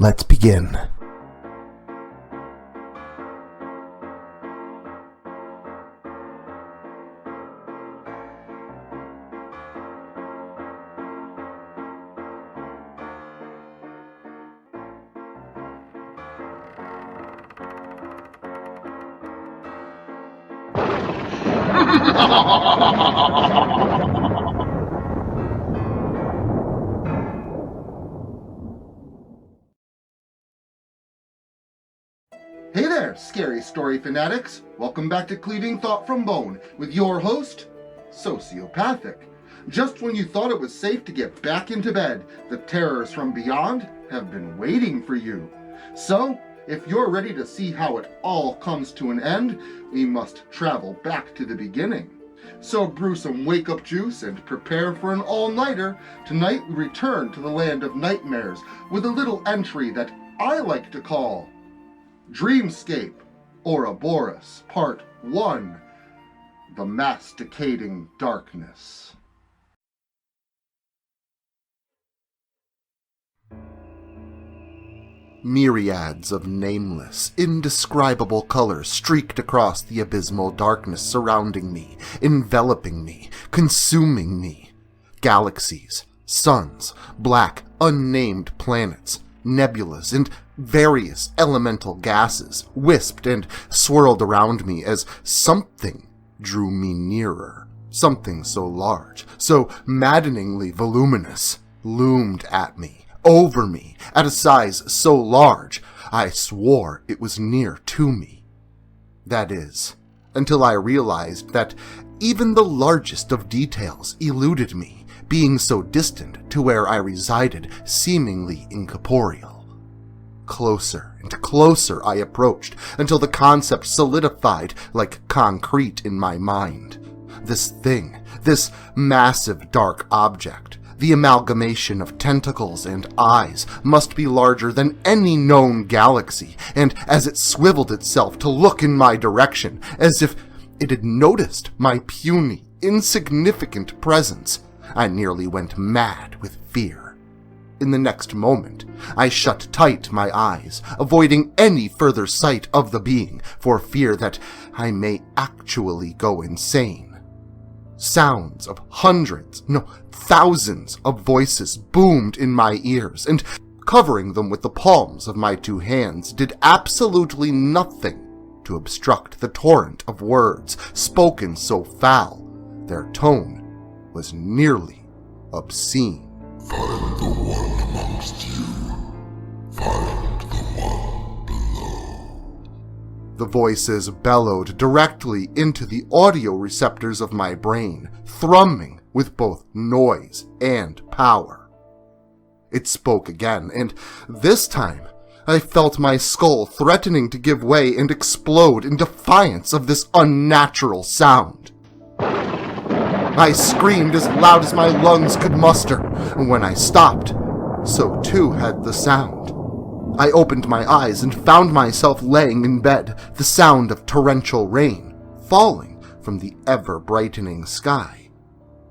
Let's begin. Hey there, scary story fanatics! Welcome back to Cleaving Thought from Bone with your host, Sociopathic. Just when you thought it was safe to get back into bed, the terrors from beyond have been waiting for you. So, if you're ready to see how it all comes to an end, we must travel back to the beginning. So brew some wake-up juice and prepare for an all-nighter. Tonight we return to the land of nightmares with a little entry that I like to call Dreamscape, Ouroboros, Part 1, The Masticating Darkness. Myriads of nameless, indescribable colors streaked across the abysmal darkness surrounding me, enveloping me, consuming me. Galaxies, suns, black, unnamed planets, nebulas, and various elemental gases wisped and swirled around me as something drew me nearer. Something so large, so maddeningly voluminous, loomed at me, over me, at a size so large, I swore it was near to me. That is, until I realized that even the largest of details eluded me, being so distant to where I resided, seemingly incorporeal. Closer and closer I approached, until the concept solidified like concrete in my mind. This thing, this massive dark object, the amalgamation of tentacles and eyes, must be larger than any known galaxy, and as it swiveled itself to look in my direction, as if it had noticed my puny, insignificant presence, I nearly went mad with fear. In the next moment, I shut tight my eyes, avoiding any further sight of the being, for fear that I may actually go insane. Sounds of hundreds, no, thousands of voices boomed in my ears, and covering them with the palms of my two hands did absolutely nothing to obstruct the torrent of words spoken so foul. Their tone was nearly obscene. Find the one amongst you. Find the one below. The voices bellowed directly into the audio receptors of my brain, thrumming with both noise and power. It spoke again, and this time I felt my skull threatening to give way and explode in defiance of this unnatural sound. I screamed as loud as my lungs could muster, and when I stopped, so too had the sound. I opened my eyes and found myself laying in bed, the sound of torrential rain falling from the ever-brightening sky.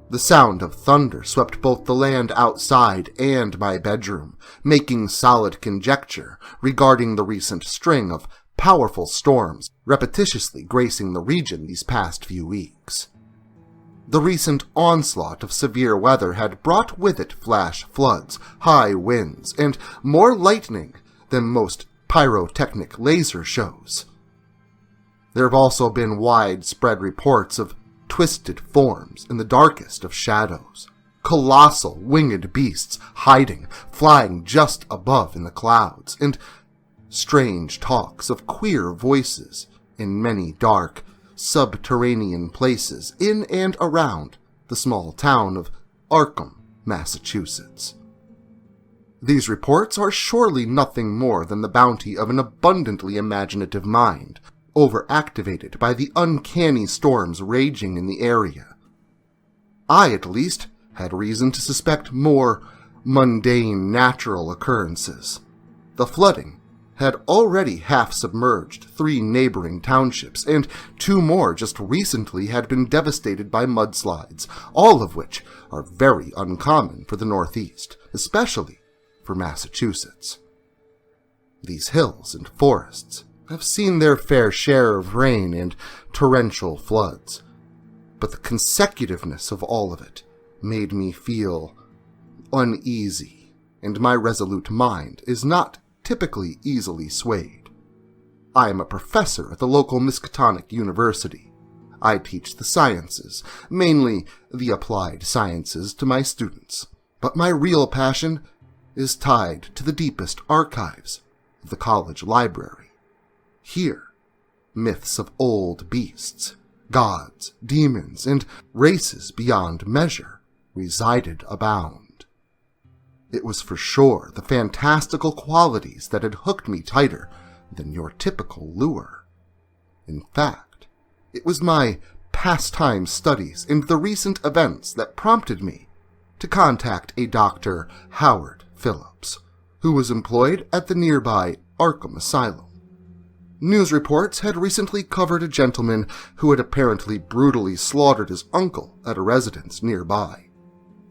The sound of thunder swept both the land outside and my bedroom, making solid conjecture regarding the recent string of powerful storms repetitiously gracing the region these past few weeks. The recent onslaught of severe weather had brought with it flash floods, high winds, and more lightning than most pyrotechnic laser shows. There have also been widespread reports of twisted forms in the darkest of shadows, colossal winged beasts hiding, flying just above in the clouds, and strange talks of queer voices in many dark, subterranean places in and around the small town of Arkham, Massachusetts. These reports are surely nothing more than the bounty of an abundantly imaginative mind, overactivated by the uncanny storms raging in the area. I, at least, had reason to suspect more mundane natural occurrences. The flooding had already half-submerged 3 neighboring townships, and 2 more just recently had been devastated by mudslides, all of which are very uncommon for the Northeast, especially for Massachusetts. These hills and forests have seen their fair share of rain and torrential floods, but the consecutiveness of all of it made me feel uneasy, and my resolute mind is not typically easily swayed. I am a professor at the local Miskatonic University. I teach the sciences, mainly the applied sciences, to my students, but my real passion is tied to the deepest archives of the college library. Here, myths of old beasts, gods, demons, and races beyond measure resided abound. It was for sure the fantastical qualities that had hooked me tighter than your typical lure. In fact, it was my pastime studies and the recent events that prompted me to contact a Dr. Howard Phillips, who was employed at the nearby Arkham Asylum. News reports had recently covered a gentleman who had apparently brutally slaughtered his uncle at a residence nearby.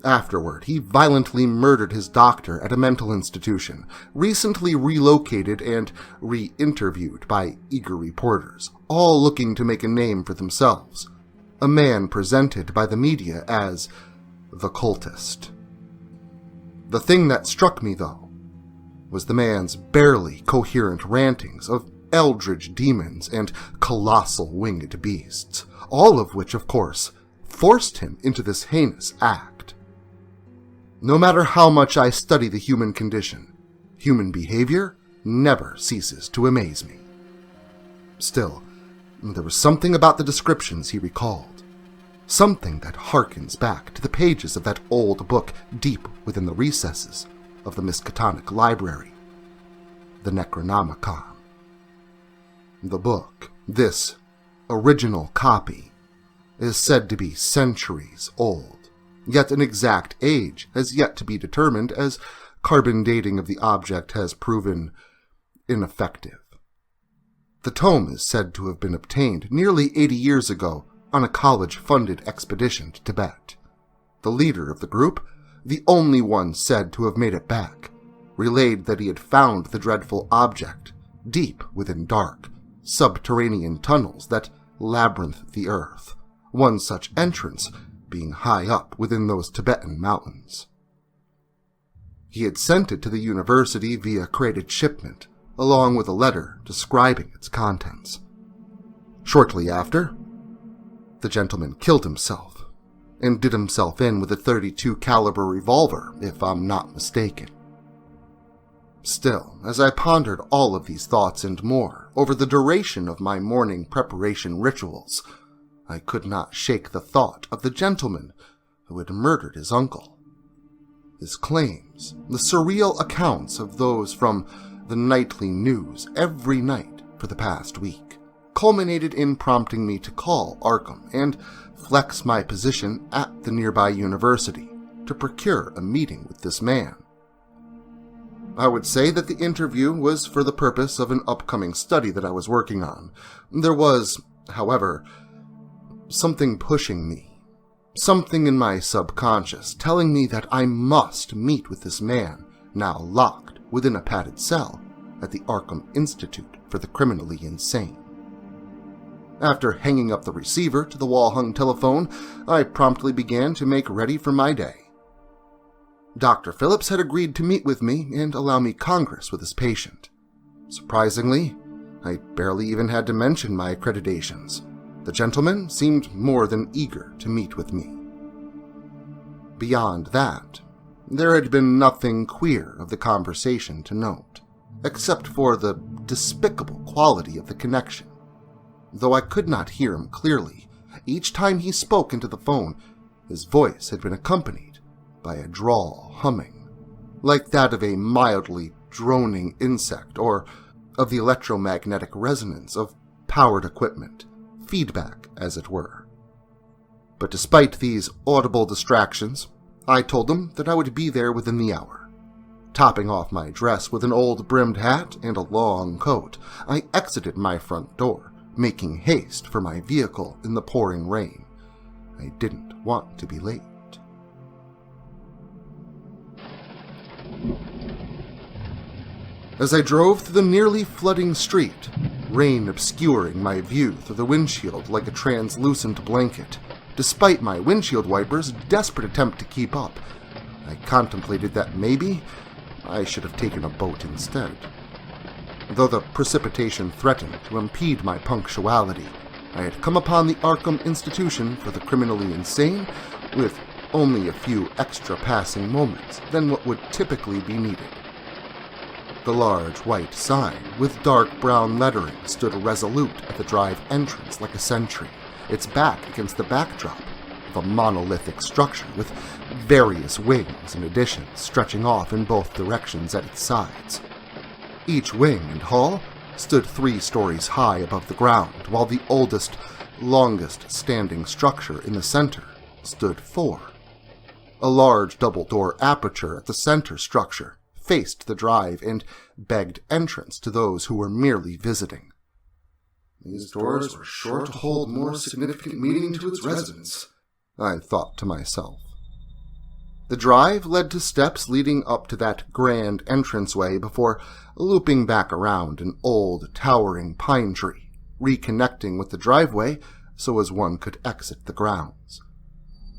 Afterward, he violently murdered his doctor at a mental institution, recently relocated and re-interviewed by eager reporters, all looking to make a name for themselves. A man presented by the media as the cultist. The thing that struck me, though, was the man's barely coherent rantings of eldritch demons and colossal winged beasts, all of which, of course, forced him into this heinous act. No matter how much I study the human condition, human behavior never ceases to amaze me. Still, there was something about the descriptions he recalled, something that harkens back to the pages of that old book deep within the recesses of the Miskatonic Library, the Necronomicon. The book, this original copy, is said to be centuries old, yet an exact age has yet to be determined as carbon dating of the object has proven ineffective. The tome is said to have been obtained nearly 80 years ago on a college-funded expedition to Tibet. The leader of the group, the only one said to have made it back, relayed that he had found the dreadful object deep within dark, subterranean tunnels that labyrinth the earth, one such entrance being high up within those Tibetan mountains. He had sent it to the university via crated shipment, along with a letter describing its contents. Shortly after, the gentleman killed himself, and did himself in with a .32 caliber revolver, if I'm not mistaken. Still, as I pondered all of these thoughts and more over the duration of my morning preparation rituals, I could not shake the thought of the gentleman who had murdered his uncle. His claims, the surreal accounts of those from the nightly news every night for the past week, culminated in prompting me to call Arkham and flex my position at the nearby university to procure a meeting with this man. I would say that the interview was for the purpose of an upcoming study that I was working on. There was, however, something pushing me, something in my subconscious telling me that I must meet with this man, now locked within a padded cell at the Arkham Institute for the Criminally Insane. After hanging up the receiver to the wall-hung telephone, I promptly began to make ready for my day. Dr. Phillips had agreed to meet with me and allow me congress with his patient. Surprisingly, I barely even had to mention my accreditations. The gentleman seemed more than eager to meet with me. Beyond that, there had been nothing queer of the conversation to note, except for the despicable quality of the connection. Though I could not hear him clearly, each time he spoke into the phone, his voice had been accompanied by a drawl humming, like that of a mildly droning insect or of the electromagnetic resonance of powered equipment, feedback as it were. But despite these audible distractions, I told him that I would be there within the hour. Topping off my dress with an old brimmed hat and a long coat, I exited my front door, making haste for my vehicle in the pouring rain. I didn't want to be late. As I drove through the nearly flooding street, rain obscuring my view through the windshield like a translucent blanket, despite my windshield wipers' desperate attempt to keep up, I contemplated that maybe I should have taken a boat instead. Though the precipitation threatened to impede my punctuality, I had come upon the Arkham Institution for the Criminally Insane with only a few extra passing moments than what would typically be needed. The large white sign with dark brown lettering stood resolute at the drive entrance like a sentry, its back against the backdrop of a monolithic structure with various wings and additions stretching off in both directions at its sides. Each wing and hall stood 3 stories high above the ground, while the oldest, longest standing structure in the center stood 4. A large double-door aperture at the center structure faced the drive and begged entrance to those who were merely visiting. These doors were sure to hold more significant meaning to its residents, I thought to myself. The drive led to steps leading up to that grand entranceway before looping back around an old, towering pine tree, reconnecting with the driveway so as one could exit the grounds.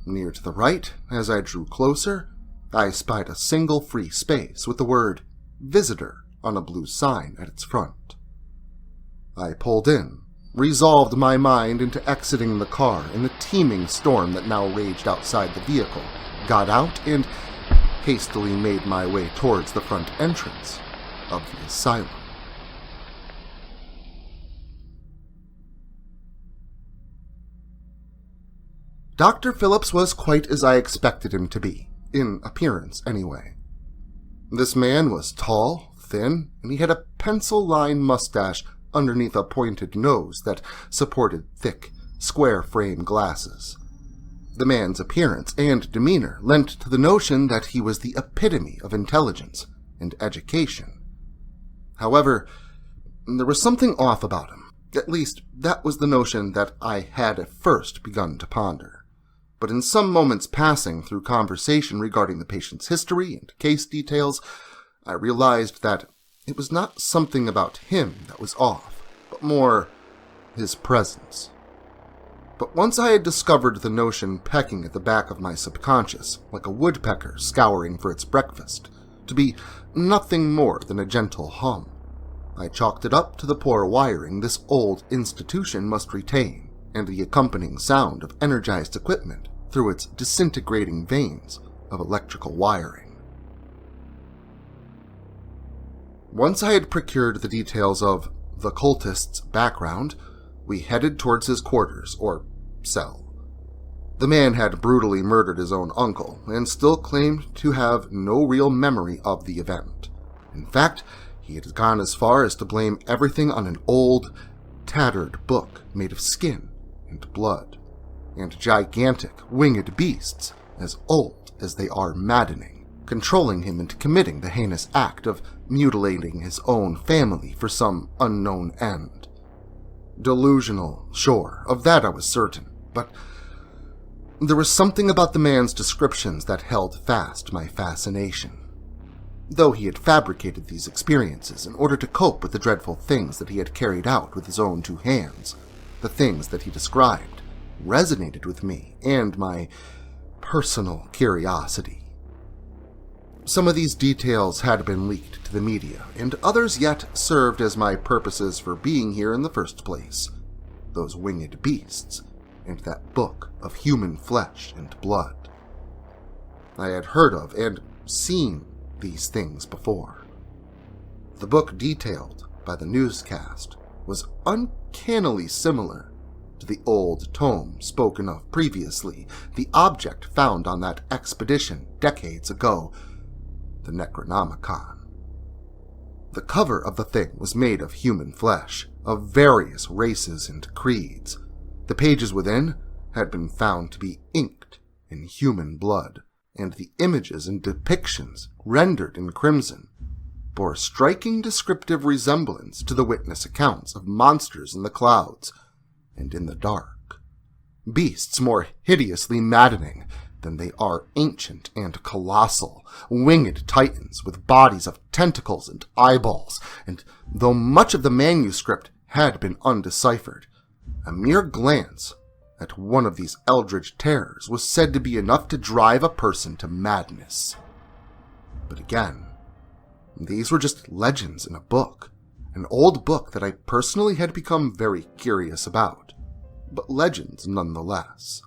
Near to the right, as I drew closer, I spied a single free space with the word Visitor on a blue sign at its front. I pulled in, resolved my mind into exiting the car in the teeming storm that now raged outside the vehicle, got out, and hastily made my way towards the front entrance of the asylum. Dr. Phillips was quite as I expected him to be, in appearance anyway. This man was tall, thin, and he had a pencil-line mustache underneath a pointed nose that supported thick, square-frame glasses. The man's appearance and demeanor lent to the notion that he was the epitome of intelligence and education. However, there was something off about him. At least, that was the notion that I had at first begun to ponder. But in some moments passing through conversation regarding the patient's history and case details, I realized that it was not something about him that was off, but more his presence. But once I had discovered the notion pecking at the back of my subconscious, like a woodpecker scouring for its breakfast, to be nothing more than a gentle hum, I chalked it up to the poor wiring this old institution must retain, and the accompanying sound of energized equipment through its disintegrating veins of electrical wiring. Once I had procured the details of the cultist's background, we headed towards his quarters, or cell. The man had brutally murdered his own uncle, and still claimed to have no real memory of the event. In fact, he had gone as far as to blame everything on an old, tattered book made of skin and blood, and gigantic winged beasts as old as they are maddening, controlling him into committing the heinous act of mutilating his own family for some unknown end. Delusional, sure, of that I was certain, but there was something about the man's descriptions that held fast my fascination. Though he had fabricated these experiences in order to cope with the dreadful things that he had carried out with his own 2 hands, the things that he described resonated with me and my personal curiosity. Some of these details had been leaked to the media, and others yet served as my purposes for being here in the first place. Those winged beasts, and that book of human flesh and blood. I had heard of and seen these things before. The book detailed by the newscast was uncannily similar to the old tome spoken of previously, the object found on that expedition decades ago, the Necronomicon. The cover of the thing was made of human flesh, of various races and creeds. The pages within had been found to be inked in human blood, and the images and depictions, rendered in crimson, bore striking descriptive resemblance to the witness accounts of monsters in the clouds and in the dark. Beasts more hideously maddening then they are ancient and colossal, winged titans with bodies of tentacles and eyeballs, and though much of the manuscript had been undeciphered, a mere glance at one of these eldritch terrors was said to be enough to drive a person to madness. But again, these were just legends in a book, an old book that I personally had become very curious about, but legends nonetheless.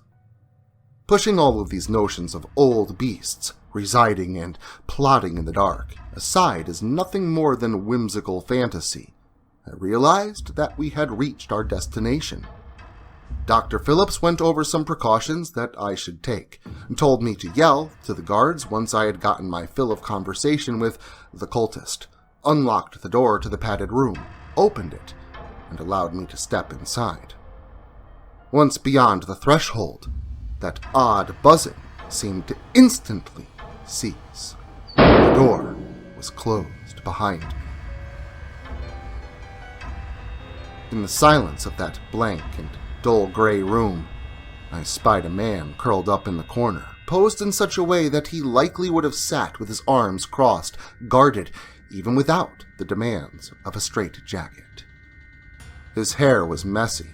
Pushing all of these notions of old beasts residing and plotting in the dark aside as nothing more than whimsical fantasy, I realized that we had reached our destination. Dr. Phillips went over some precautions that I should take, and told me to yell to the guards once I had gotten my fill of conversation with the cultist, unlocked the door to the padded room, opened it, and allowed me to step inside. Once beyond the threshold, that odd buzzing seemed to instantly cease. The door was closed behind me. In the silence of that blank and dull gray room, I spied a man curled up in the corner, posed in such a way that he likely would have sat with his arms crossed, guarded, even without the demands of a straitjacket. His hair was messy,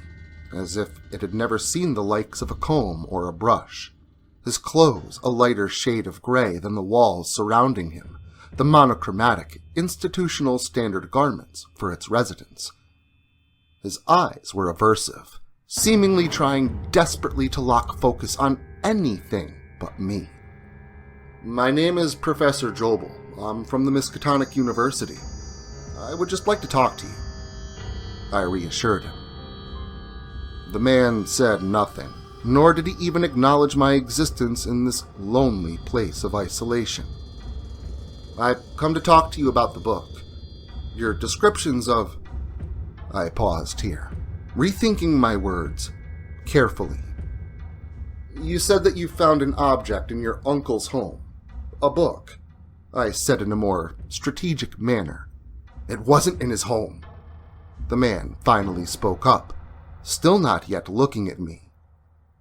as if it had never seen the likes of a comb or a brush. His clothes a lighter shade of gray than the walls surrounding him, the monochromatic, institutional standard garments for its residents. His eyes were aversive, seemingly trying desperately to lock focus on anything but me. "My name is Professor Joble. I'm from the Miskatonic University. I would just like to talk to you," I reassured him. The man said nothing, nor did he even acknowledge my existence in this lonely place of isolation. "I've come to talk to you about the book. Your descriptions of..." I paused here, rethinking my words carefully. "You said that you found an object in your uncle's home. A book," I said in a more strategic manner. "It wasn't in his home." The man finally spoke up, still not yet looking at me.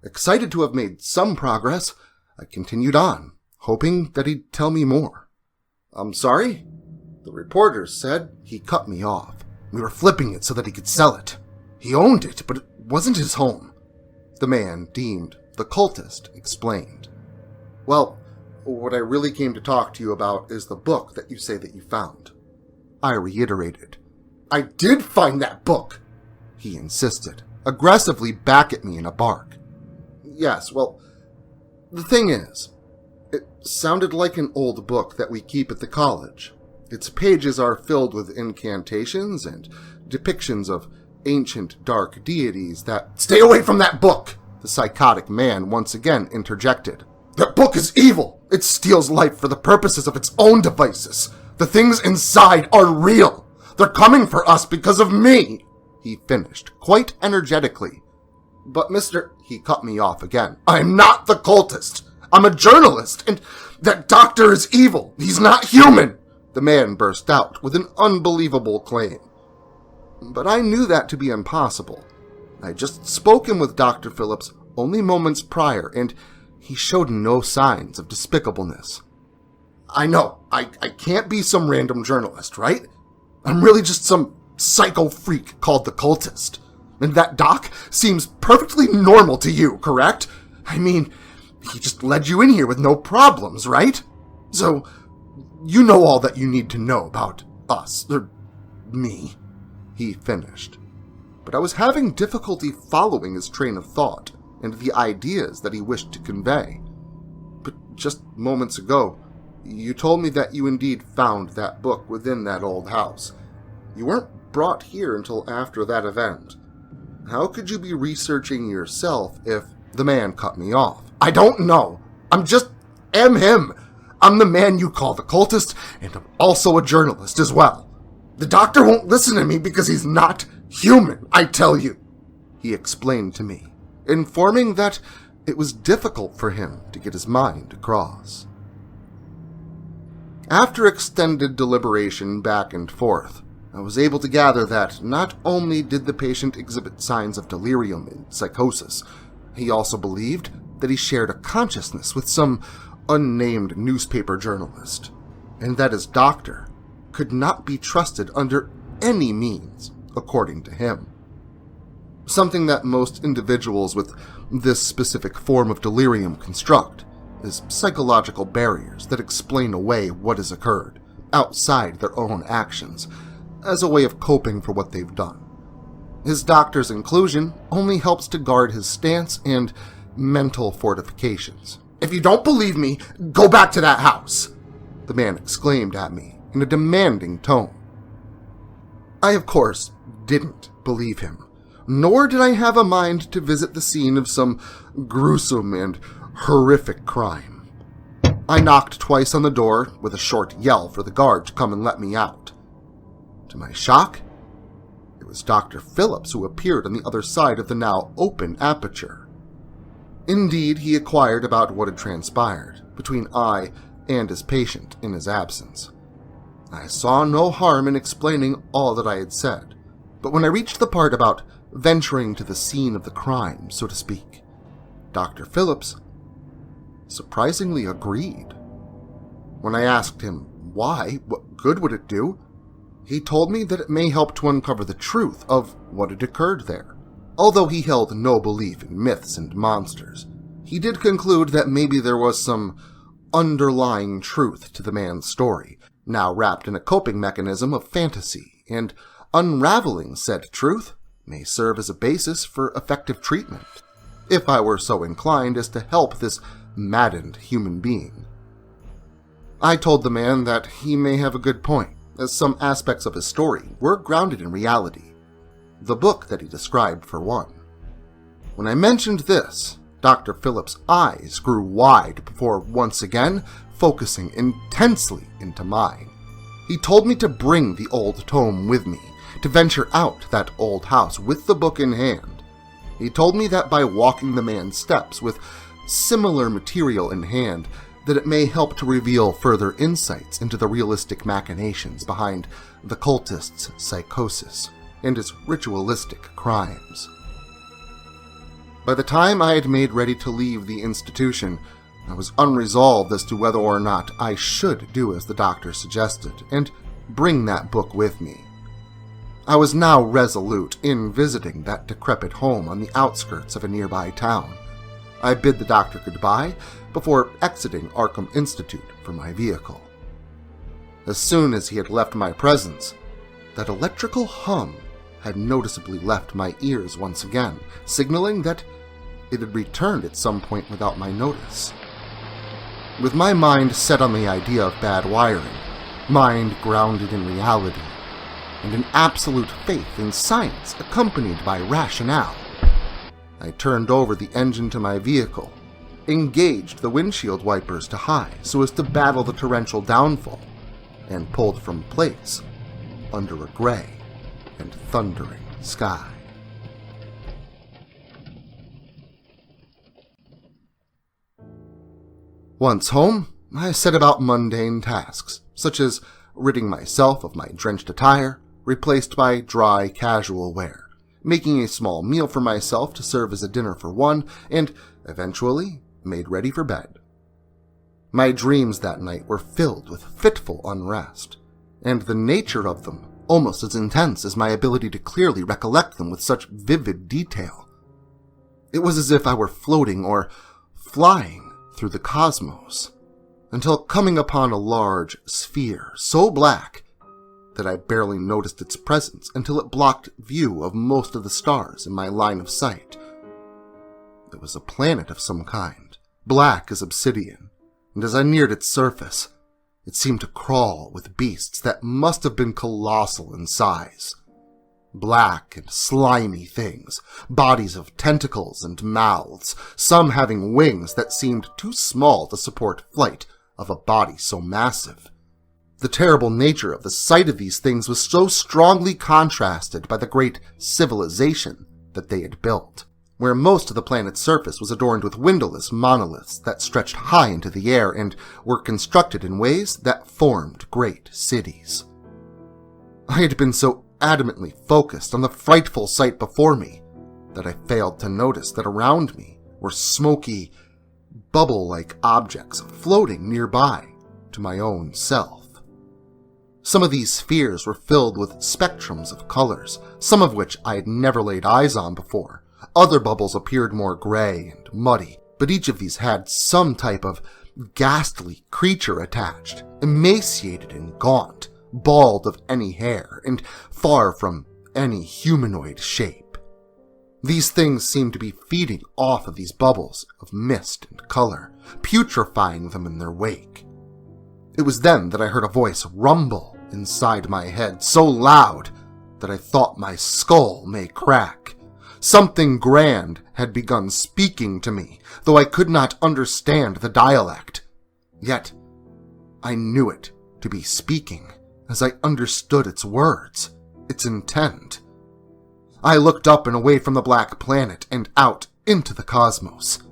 Excited to have made some progress, I continued on, hoping that he'd tell me more. "I'm sorry?" The reporter said. He cut me off. "We were flipping it so that he could sell it. He owned it, but it wasn't his home," the man deemed the cultist explained. "Well, what I really came to talk to you about is the book that you say that you found," I reiterated. "I did find that book," he insisted, aggressively back at me in a bark. "Yes, well, the thing is, it sounded like an old book that we keep at the college. Its pages are filled with incantations and depictions of ancient dark deities that—" "Stay away from that book!" the psychotic man once again interjected. "That book is evil! It steals life for the purposes of its own devices. The things inside are real! They're coming for us because of me!" he finished, quite energetically. "But Mr. He cut me off again. "I'm not the cultist! I'm a journalist, and that doctor is evil! He's not human!" the man burst out with an unbelievable claim. But I knew that to be impossible. I had just spoken with Dr. Phillips only moments prior, and he showed no signs of despicableness. "I know, I can't be some random journalist, right? I'm really just some psycho freak called the cultist. And that doc seems perfectly normal to you, correct? I mean, he just led you in here with no problems, right? So, you know all that you need to know about us, or me," he finished. But I was having difficulty following his train of thought and the ideas that he wished to convey. "But just moments ago, you told me that you indeed found that book within that old house. You weren't brought here until after that event. How could you be researching yourself if—" The man cut me off. "I don't know. am him. I'm the man you call the cultist, and I'm also a journalist as well. The doctor won't listen to me because he's not human, I tell you," he explained to me, informing that it was difficult for him to get his mind across. After extended deliberation back and forth, I was able to gather that not only did the patient exhibit signs of delirium and psychosis, he also believed that he shared a consciousness with some unnamed newspaper journalist, and that his doctor could not be trusted under any means, according to him. Something that most individuals with this specific form of delirium construct is psychological barriers that explain away what has occurred outside their own actions as a way of coping for what they've done. His doctor's inclusion only helps to guard his stance and mental fortifications. "If you don't believe me, go back to that house," the man exclaimed at me in a demanding tone. I, of course, didn't believe him, nor did I have a mind to visit the scene of some gruesome and horrific crime. I knocked twice on the door with a short yell for the guard to come and let me out. To my shock, it was Dr. Phillips who appeared on the other side of the now open aperture. Indeed, he inquired about what had transpired between I and his patient in his absence. I saw no harm in explaining all that I had said, but when I reached the part about venturing to the scene of the crime, so to speak, Dr. Phillips surprisingly agreed. When I asked him why, what good would it do, he told me that it may help to uncover the truth of what had occurred there. Although he held no belief in myths and monsters, he did conclude that maybe there was some underlying truth to the man's story, now wrapped in a coping mechanism of fantasy, and unraveling said truth may serve as a basis for effective treatment, if I were so inclined as to help this maddened human being. I told the man that he may have a good point, as some aspects of his story were grounded in reality, the book that he described for one. When I mentioned this, Dr. Phillips' eyes grew wide before once again focusing intensely into mine. He told me to bring the old tome with me, to venture out that old house with the book in hand. He told me that by walking the man's steps with similar material in hand, that it may help to reveal further insights into the realistic machinations behind the cultist's psychosis and his ritualistic crimes. By the time I had made ready to leave the institution, I was unresolved as to whether or not I should do as the doctor suggested and bring that book with me. I was now resolute in visiting that decrepit home on the outskirts of a nearby town. I bid the doctor goodbye before exiting Arkham Institute for my vehicle. As soon as he had left my presence, that electrical hum had noticeably left my ears once again, signaling that it had returned at some point without my notice. With my mind set on the idea of bad wiring, mind grounded in reality, and an absolute faith in science accompanied by rationale, I turned over the engine to my vehicle, engaged the windshield wipers to high so as to battle the torrential downfall, and pulled from place under a gray and thundering sky. Once home, I set about mundane tasks, such as ridding myself of my drenched attire, replaced by dry, casual wear, making a small meal for myself to serve as a dinner for one, and eventually made ready for bed. My dreams that night were filled with fitful unrest, and the nature of them almost as intense as my ability to clearly recollect them with such vivid detail. It was as if I were floating or flying through the cosmos, until coming upon a large sphere so black that I barely noticed its presence until it blocked view of most of the stars in my line of sight. It was a planet of some kind, black as obsidian, and as I neared its surface, it seemed to crawl with beasts that must have been colossal in size. Black and slimy things, bodies of tentacles and mouths, some having wings that seemed too small to support flight of a body so massive. The terrible nature of the sight of these things was so strongly contrasted by the great civilization that they had built, where most of the planet's surface was adorned with windowless monoliths that stretched high into the air and were constructed in ways that formed great cities. I had been so adamantly focused on the frightful sight before me that I failed to notice that around me were smoky, bubble-like objects floating nearby to my own self. Some of these spheres were filled with spectrums of colors, some of which I had never laid eyes on before. Other bubbles appeared more gray and muddy, but each of these had some type of ghastly creature attached, emaciated and gaunt, bald of any hair, and far from any humanoid shape. These things seemed to be feeding off of these bubbles of mist and color, putrefying them in their wake. It was then that I heard a voice rumble inside my head so loud that I thought my skull may crack. Something grand had begun speaking to me, though I could not understand the dialect. Yet I knew it to be speaking, as I understood its words, its intent. I looked up and away from the black planet and out into the cosmos.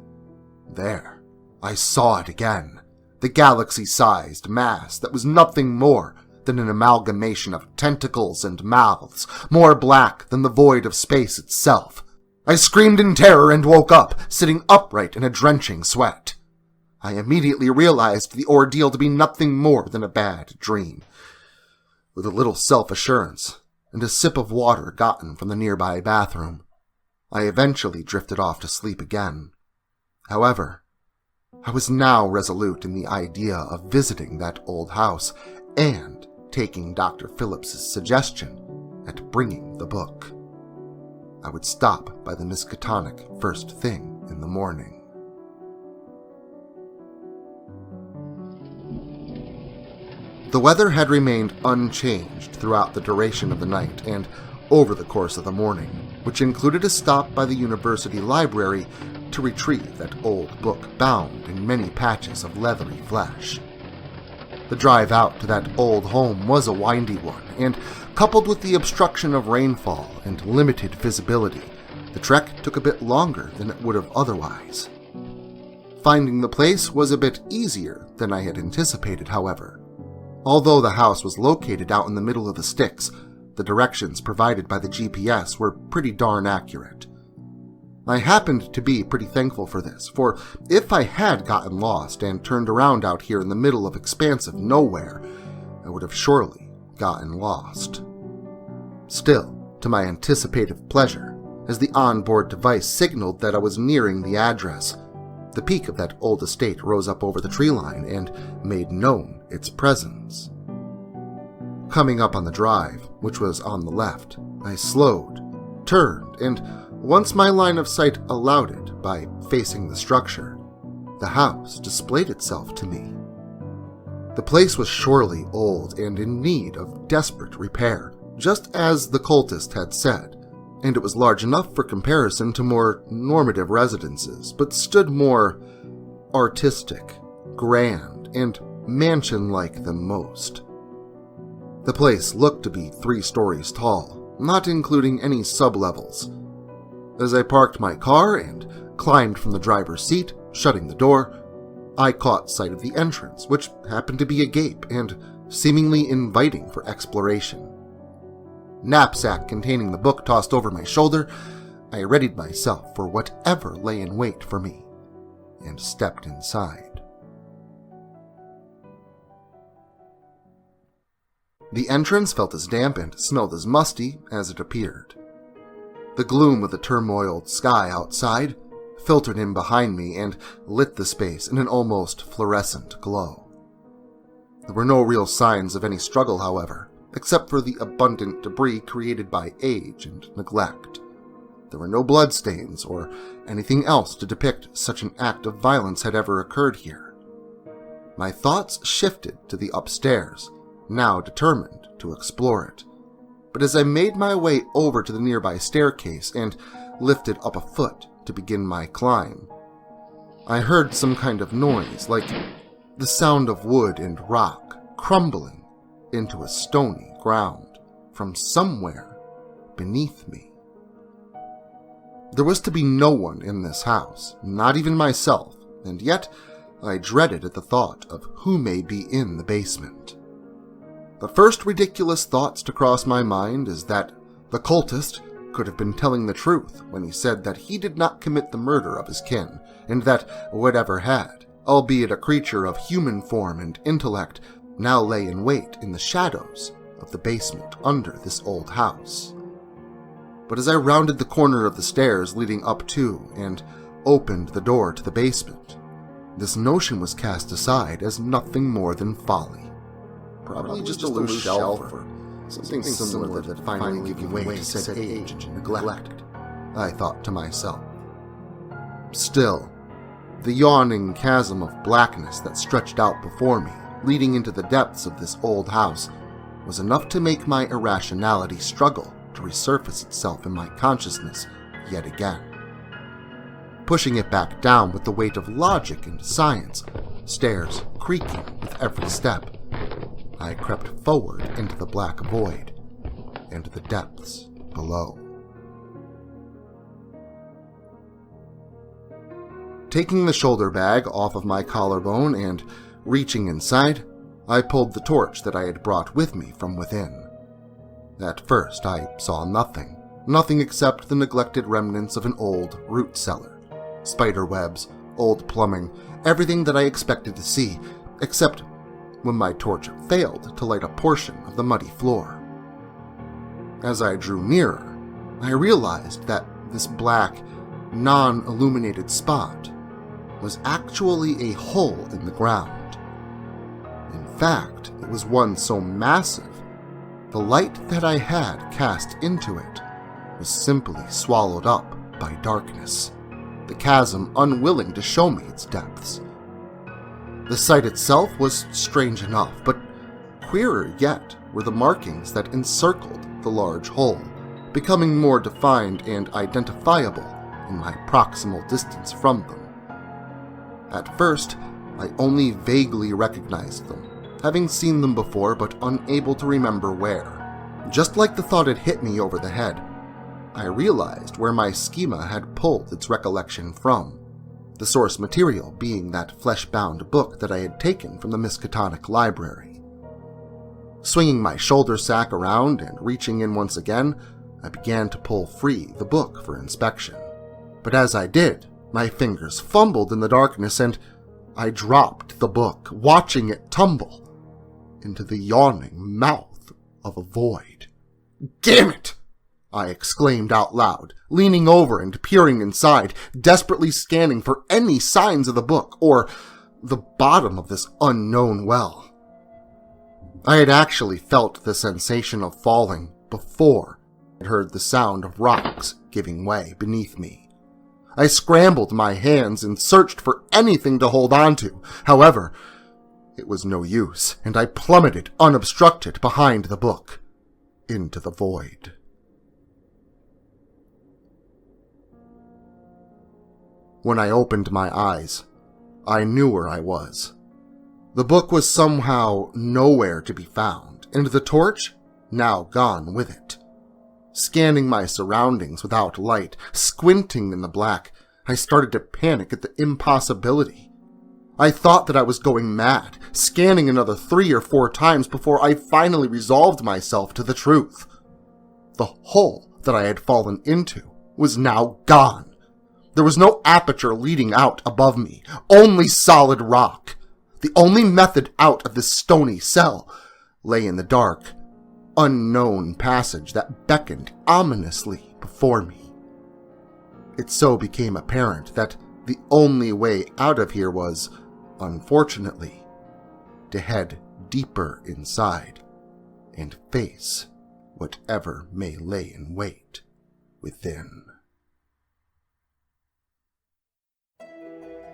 There, I saw it again, the galaxy-sized mass that was nothing more than an amalgamation of tentacles and mouths, more black than the void of space itself. I screamed in terror and woke up, sitting upright in a drenching sweat. I immediately realized the ordeal to be nothing more than a bad dream. With a little self-assurance and a sip of water gotten from the nearby bathroom, I eventually drifted off to sleep again. However, I was now resolute in the idea of visiting that old house and taking Dr. Phillips' suggestion at bringing the book. I would stop by the Miskatonic first thing in the morning. The weather had remained unchanged throughout the duration of the night and over the course of the morning, which included a stop by the university library to retrieve that old book bound in many patches of leathery flesh. The drive out to that old home was a windy one, and coupled with the obstruction of rainfall and limited visibility, the trek took a bit longer than it would have otherwise. Finding the place was a bit easier than I had anticipated, however. Although the house was located out in the middle of the sticks, the directions provided by the GPS were pretty darn accurate. I happened to be pretty thankful for this, for if I had gotten lost and turned around out here in the middle of expansive nowhere, I would have surely gotten lost. Still, to my anticipative pleasure, as the onboard device signaled that I was nearing the address, the peak of that old estate rose up over the tree line and made known its presence. Coming up on the drive, which was on the left, I slowed, turned, and once my line of sight allowed it by facing the structure, the house displayed itself to me. The place was surely old and in need of desperate repair, just as the cultist had said, and it was large enough for comparison to more normative residences, but stood more artistic, grand, and mansion-like than most. The place looked to be 3 stories tall, not including any sublevels. As I parked my car and climbed from the driver's seat, shutting the door, I caught sight of the entrance, which happened to be agape and seemingly inviting for exploration. Knapsack containing the book tossed over my shoulder, I readied myself for whatever lay in wait for me, and stepped inside. The entrance felt as damp and smelled as musty as it appeared. The gloom of the turmoiled sky outside filtered in behind me and lit the space in an almost fluorescent glow. There were no real signs of any struggle, however, except for the abundant debris created by age and neglect. There were no bloodstains or anything else to depict such an act of violence had ever occurred here. My thoughts shifted to the upstairs, now determined to explore it. But as I made my way over to the nearby staircase and lifted up a foot to begin my climb, I heard some kind of noise, like the sound of wood and rock crumbling into a stony ground from somewhere beneath me. There was to be no one in this house, not even myself, and yet I dreaded at the thought of who may be in the basement. The first ridiculous thoughts to cross my mind is that the cultist could have been telling the truth when he said that he did not commit the murder of his kin, and that whatever had, albeit a creature of human form and intellect, now lay in wait in the shadows of the basement under this old house. But as I rounded the corner of the stairs leading up to and opened the door to the basement, this notion was cast aside as nothing more than folly. Probably just a loose shelf or something similar that finally gave way to said age and neglect, I thought to myself. Still, the yawning chasm of blackness that stretched out before me, leading into the depths of this old house, was enough to make my irrationality struggle to resurface itself in my consciousness yet again. Pushing it back down with the weight of logic and science, stairs creaking with every step, I crept forward into the black void and the depths below. Taking the shoulder bag off of my collarbone and reaching inside, I pulled the torch that I had brought with me from within. At first, I saw nothing except the neglected remnants of an old root cellar, spider webs, old plumbing, everything that I expected to see, except when my torch failed to light a portion of the muddy floor. As I drew nearer, I realized that this black, non-illuminated spot was actually a hole in the ground. In fact, it was one so massive, the light that I had cast into it was simply swallowed up by darkness, the chasm unwilling to show me its depths. The sight itself was strange enough, but queerer yet were the markings that encircled the large hole, becoming more defined and identifiable in my proximal distance from them. At first, I only vaguely recognized them, having seen them before but unable to remember where. Just like the thought had hit me over the head, I realized where my schema had pulled its recollection from, the source material being that flesh-bound book that I had taken from the Miskatonic library. Swinging my shoulder sack around and reaching in once again, I began to pull free the book for inspection. But as I did, my fingers fumbled in the darkness and I dropped the book, watching it tumble into the yawning mouth of a void. "Damn it!" I exclaimed out loud, leaning over and peering inside, desperately scanning for any signs of the book or the bottom of this unknown well. I had actually felt the sensation of falling before I heard the sound of rocks giving way beneath me. I scrambled my hands and searched for anything to hold on to. However, it was no use, and I plummeted unobstructed behind the book into the void. When I opened my eyes, I knew where I was. The book was somehow nowhere to be found, and the torch now gone with it. Scanning my surroundings without light, squinting in the black, I started to panic at the impossibility. I thought that I was going mad, scanning another 3 or 4 times before I finally resolved myself to the truth. The hole that I had fallen into was now gone. There was no aperture leading out above me, only solid rock. The only method out of this stony cell lay in the dark, unknown passage that beckoned ominously before me. It so became apparent that the only way out of here was, unfortunately, to head deeper inside and face whatever may lay in wait within.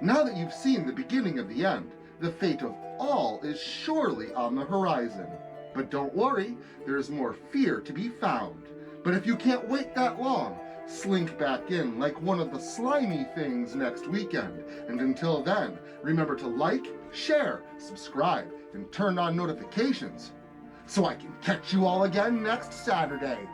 Now that you've seen the beginning of the end, the fate of all is surely on the horizon. But don't worry, there's more fear to be found. But if you can't wait that long, slink back in like one of the slimy things next weekend. And until then, remember to like, share, subscribe, and turn on notifications so I can catch you all again next Saturday.